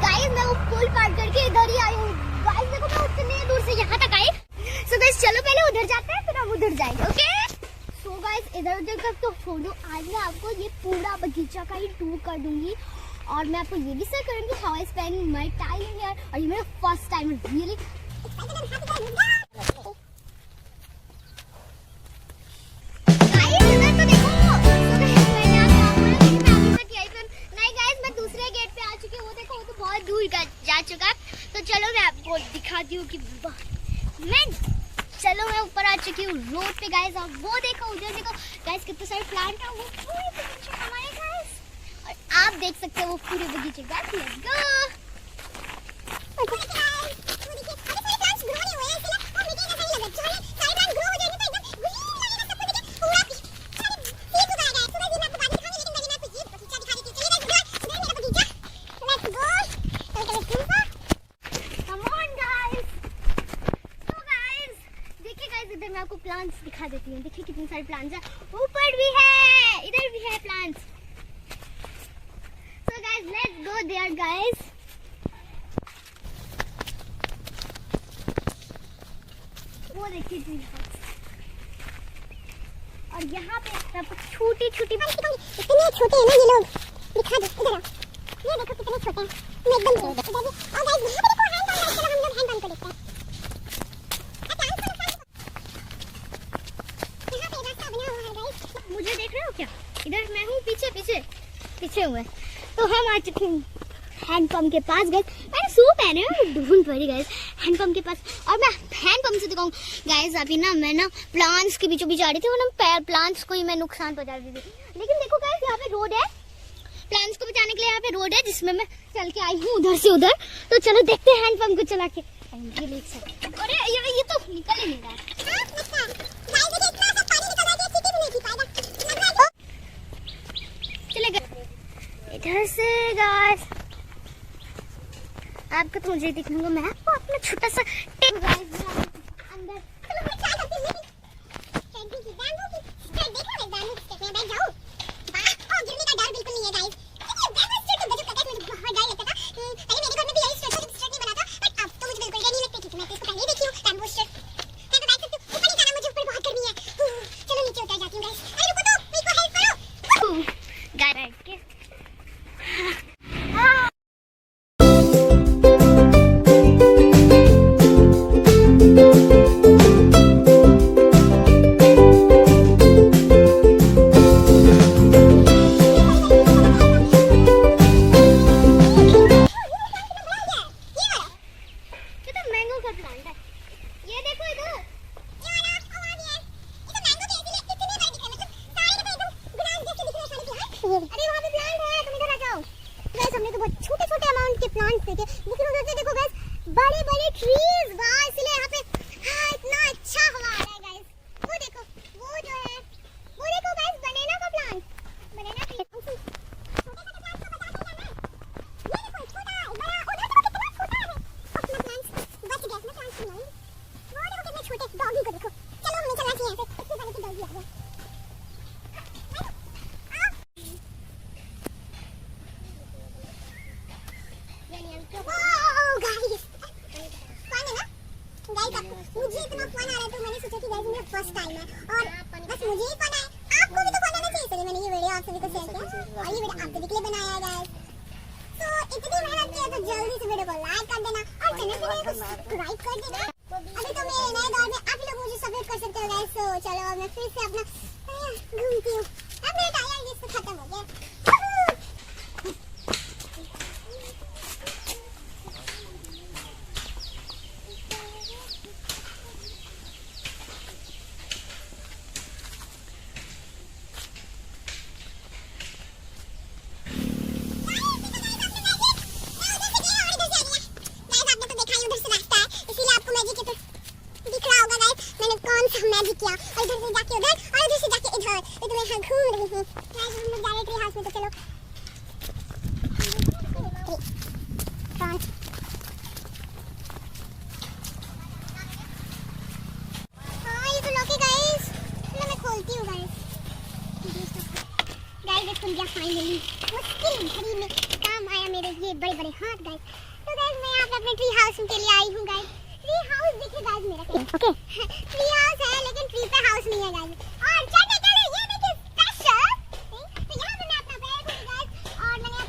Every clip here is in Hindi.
गाइस मैं वो पुल पार करके इधर ही आई हूँ। गाइस देखो मैं उतने दूर से यहाँ तक आई। सो गाइस चलो पहले उधर जाते हैं फिर हम उधर जाएंगे। ओके सो गाइस इधर उधर का तो छोड़ो, आज मैं आपको ये पूरा बगीचा का ही टूर कर दूंगी और मैं आपको ये भी शेयर करूंगी how I spend my time here. और ये मेरा फर्स्ट टाइम है रियली। जा चुका तो चलो मैं आपको दिखाती हूँ कि मैं ऊपर आ चुकी हूँ रोड पे गाइस। और वो देखो उधर देखो गाइस कितने सारे प्लांट हैं वो पूरे बगीचे हमारे गाइस। और आप देख सकते हो वो पूरे बगीचे गाइस। लेट्स गो। मैं आपको प्लांट्स दिखा देती हूँ। देखिए कितने सारे प्लांट्स हैं, ऊपर भी है इधर भी है plants. So guys let's go there guys. वो देखिए ग्रीन हाउस। और यहाँ पे आपको छोटी छोटी इतने छोटे हैं ना ये लोग। दिखा दो इधर, ये देखो कितने छोटे हैं एकदम। और गाइस यहाँ पे देखो हैंड पंप है, हम लोग हैंड पंप को देखते हैं। मुझे देख रहे हो क्या? इधर मैं हूँ, पीछे पीछे पीछे हुए। तो हम आ चुके हैं हैंडपंप के पास। गए मैंने शू पहने हैं, ढूंढ पड़ी गए हैंडपंप के पास। और मैं हैंडपंप से दिखाऊँ गाइस। अभी ना मैं ना प्लांट्स के बीचों बीच आ रही थी, वो ना प्लांट्स को ही मैं नुकसान पहुंचा रही थी। लेकिन देखो गाइस यहाँ पे रोड है, प्लांट्स को बचाने के लिए यहाँ पे रोड है जिसमें मैं चल के आई हूँ उधर से उधर। तो चलो देखते हैं हैंडपंप को चला के। अरे ये तो निकल ही नहीं रहा है। इधर से गाइस आपको तो मुझे दिखाऊंगा मैं आपको अपना छोटा सा टिप गाइस अंदर। चलो मैं क्या करती हूँ कैंडी की बैम्बू की स्टिक। देखो मैं बैम्बू की स्टिक में बैठ जाऊँ। ओ गिरने का डर बिल्कुल नहीं है गाइस। क्योंकि बैम्बू स्टिक तो बचपन में मुझे बहुत डर लगता था। पहले मेरे घर में भी यही स्टिक नहीं बना था, बट अब तो मुझे बिल्कुल डर नहीं लगता क्योंकि मैं इसको पहले देखी हूँ बैम्बू स्टिक। मैं तो बैठ सकती हूँ, ऊपर नहीं जाना मुझे, ऊपर बहुत गर्मी है। चलो नीचे उतर जाती हूँ गाइस। अरे रुको तो मेरे को हेल्प करो गाइस के। अरे वहाँ पे प्लांट है, तुम इधर आ जाओ। गाइस हमने तो बहुत छोटे छोटे अमाउंट के प्लांट्स देखे, लेकिन उधर से देखो गाइस बड़े बड़े ट्रीज। वाह इसलिए यहाँ पे इतना अच्छा हवा आ रहा है गाइस। वो देखो वो जो है वो देखो गाइस बनाना का प्लांट, बनाना ट्री। छोटे छोटे प्लांट्स को बचा के जाना। ये देखो छोटा बड़ा उधर देखो कितना छोटा है अपना प्लांट्स। बच गया अपना प्लांट्स नहीं। वो देखो कितने छोटे डॉगी को देखो। चलो हमें चलना चाहिए यहाँ से, इतने बड़े के डॉगी आ गए। मुझे इतना फन आ रहा है तो मैंने सोचा कि गाइस मेरा फर्स्ट टाइम है और बस मुझे ही फन है, आपको भी तो फन आना चाहिए। इसलिए मैंने ये वीडियो आप सभी को शेयर किया और ये वीडियो आप सभी के लिए बनाया है गाइस। तो इतनी मेहनत की है तो जल्दी से वीडियो को लाइक कर देना और चैनल पे नए को सब्सक्राइब कर देना। अभी तो मेरे नए दौर में आप लोग मुझे सपोर्ट कर सकते हो गाइस। तो चलो मैं फिर से अपना घूमती हूँ। अब मेरा टायर जिससे खत्म हो गया। मैजिक किया और इधर से जाके उधर और उधर से जाके इधर। तो मैं यहाँ घूम रही हूँ। गाइस हम लोग जा रहे हैं ट्री हाउस में। तो चलो हाँ ये तो लॉक है गाइस। चलो मैं खोलती हूँ गाइस। गाइस खुल गया फाइनली। मुश्किल घड़ी में काम आया मेरे ये बड़े बड़े हाथ गाइस। तो गाइस मैं यहाँ पे अपने ट्री हाउस के लिए आई हूँ गाइस। ट्री हाउस देखिए गाइस मेरा, ओके ट्री हाउस है लेकिन ट्री पे हाउस नहीं है गाइस। और चढ़ने के लिए ये देखिए स्पेशल, तो यहाँ पे मैं अपना बैग हूँ गाइस और मैंने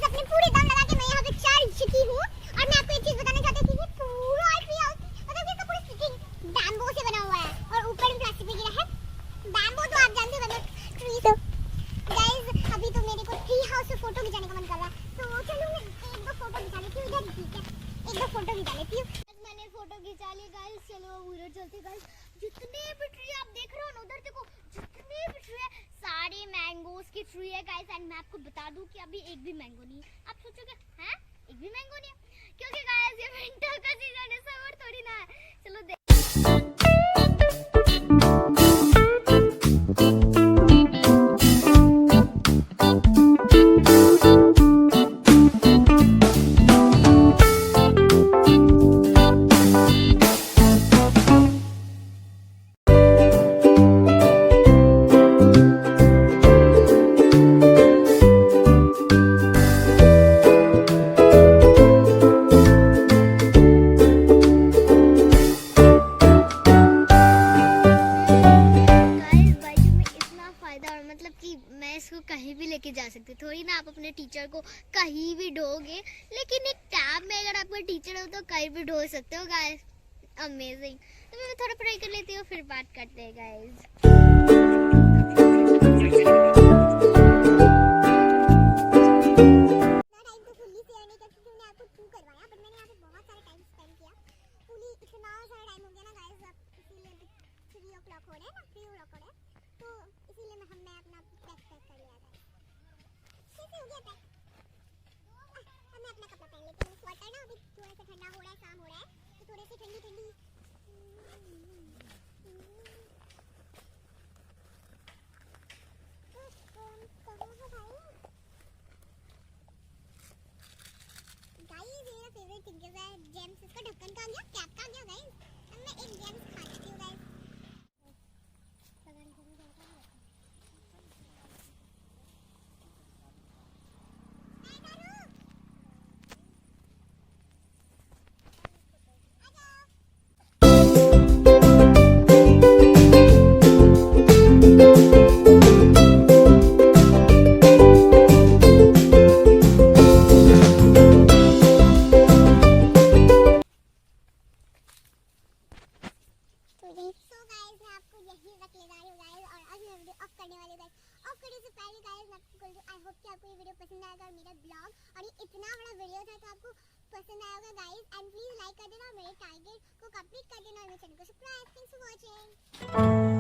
अपने पूरे दम लगा के मैं यहाँ पे चढ़ चुकी हूँ। और मैं आपको एक चीज बताना चाहती हूँ कि ये पूरा ट्री हाउस मतलब ये पूरा स्टिकिंग बैम्बू से बना हुआ है और ऊपर में प्लास्टिक भी गिरा है। बैम्बू तो आप जानते हो मतलब ट्री। तो गाइस अभी तो मेरे को ट्री हाउस से फोटो खिंचाने का मन कर रहा है, तो चलो मैं एक दो फोटो खिंचा लेती हूँ इधर, ठीक है एक दो फोटो खिंचा लेती हूँ। मैंने फोटो खिंचा ली गाइस, चलो उधर चलते गाइस। जितने भी ट्री आप देख रहे हो ना उधर देखो, जितने भी ट्री है सारे मैंगोस की ट्री है गाइस। एंड मैं आपको बता दूं कि अभी एक भी मैंगो नहीं है। आप सोचोगे हैं एक भी मैंगो नहीं है, क्योंकि गाइस ये विंटर का सीजन है, समर थोड़ी ना है। चलो देख कहीं भी लेके जा सकते, थोड़ी ना आप अपने टीचर को कहीं भी ढोगे, लेकिन एक टैब में अगर आपका टीचर हो तो कहीं भी ढो सकते हो गाइस। अमेजिंग। तो मैं थोड़ा पढ़ाई कर लेती हूँ फिर बात करते हैं गाइस। जेम्स इसका ढक्कन कहाँ गया, कैप कहाँ गया गाइस? अब मैं एक जेम्स खा लेती हूँ गाइस। मेरा ब्लॉग और ये इतना बड़ा वीडियो था तो आपको पसंद आया होगा गाइस। एंड प्लीज लाइक कर देना, मेरे टारगेट को कंप्लीट कर देना और मेरे चैनल को सब्सक्राइब। Thanks for watching.